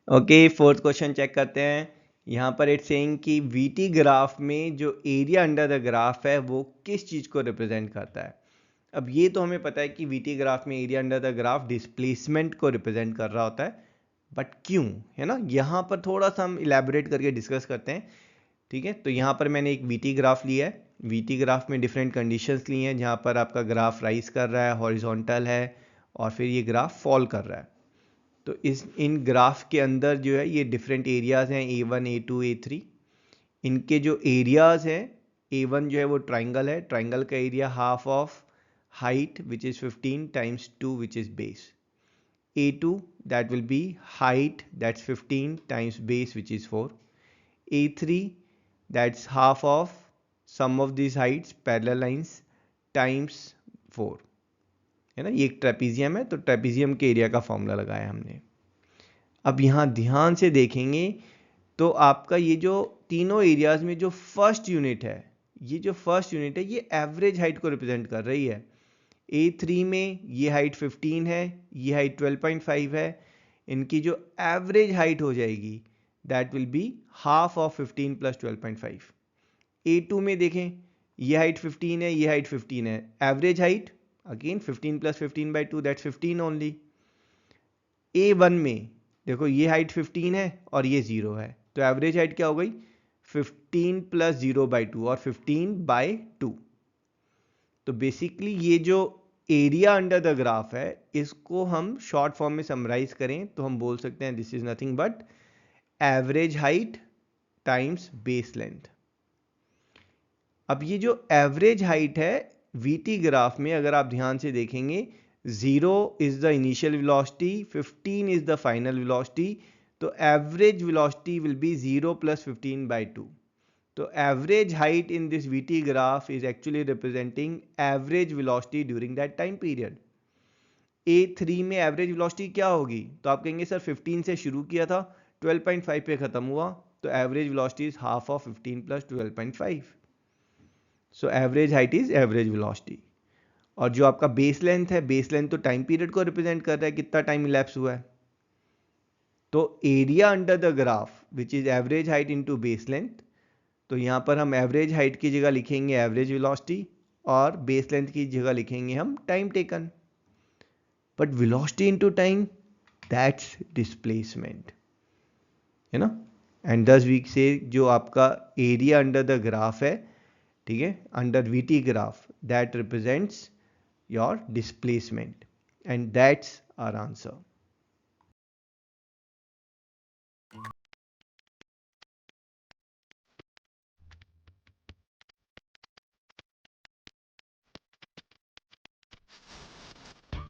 Okay, fourth question check करते हैं। यहाँ पर इट्स सेइंग कि वीटी ग्राफ में जो एरिया अंडर द ग्राफ है वो किस चीज़ को रिप्रेजेंट करता है। अब ये तो हमें पता है कि वीटी ग्राफ में area under the graph displacement को रिप्रेजेंट कर रहा होता है, बट क्यों, है ना। यहाँ पर थोड़ा सा हम इलेबोरेट करके डिस्कस करते हैं। ठीक है, तो यहाँ पर मैंने एक वीटी ग्राफ लिया है। वीटी ग्राफ में डिफरेंट कंडीशंस ली हैं, जहाँ पर आपका ग्राफ राइज कर रहा है, हॉरिजॉन्टल है, और फिर ये ग्राफ फॉल कर रहा है। तो इन ग्राफ के अंदर जो है ये डिफरेंट एरियाज हैं, A1 A2 A3। इनके जो एरियाज हैं, A1 जो है वो ट्राइंगल है, ट्राइंगल का area half of height which is 15 times 2 which is base. A2 that will be height, that's 15 times base which is 4. A3 that's half of sum of these heights parallel lines times 4, है ना। ये एक trapezium है, तो trapezium के area का formula लगाया हमने। अब यहाँ ध्यान से देखेंगे तो आपका ये जो तीनों एरियाज में जो फर्स्ट यूनिट है, ये जो फर्स्ट यूनिट है ये एवरेज हाइट को रिप्रेजेंट कर रही है। A3 में ये हाइट 15 है, ये हाइट 12.5 है। इनकी जो एवरेज हाइट हो जाएगी that will be half of 15 plus 12.5। A2 में देखें, ये हाइट 15 है, ये हाइट 15 है, average height again 15 plus 15 by 2 that's 15 only. A1 में देखो, ये हाइट 15 है और ये 0 है, तो एवरेज हाइट क्या हो गई 15 प्लस 0 बाई 2 और 15 बाई 2। तो बेसिकली ये जो एरिया अंडर द ग्राफ है, इसको हम शॉर्ट फॉर्म में समराइज करें तो हम बोल सकते हैं this is nothing but average height times base length. अब ये जो एवरेज हाइट है वीटी ग्राफ में, अगर आप ध्यान से देखेंगे, 0 is the initial velocity, 15 is the final velocity, तो average velocity will be 0 plus 15 by 2। तो average height in this VT graph is actually representing average velocity during that time period. A3 में average velocity क्या होगी, तो आप कहेंगे sir 15 से शुरू किया था, 12.5 पे खत्म हुआ, तो average velocity is half of 15 plus 12.5. So average height is average velocity. और जो आपका बेस लेंथ है, बेस लेंथ तो टाइम पीरियड को रिप्रेजेंट कर रहा है, कितना टाइम इलैप्स हुआ है। तो area under the graph which is average height into base length, तो यहाँ पर हम एवरेज हाइट की जगह लिखेंगे एवरेज वेलोसिटी और बेस लेंथ की जगह लिखेंगे हम time taken. But velocity into time that's displacement, है ना। एंड 10 वीक से जो आपका एरिया अंडर द ग्राफ है, ठीक है, under VT graph, that represents your displacement and that's our answer.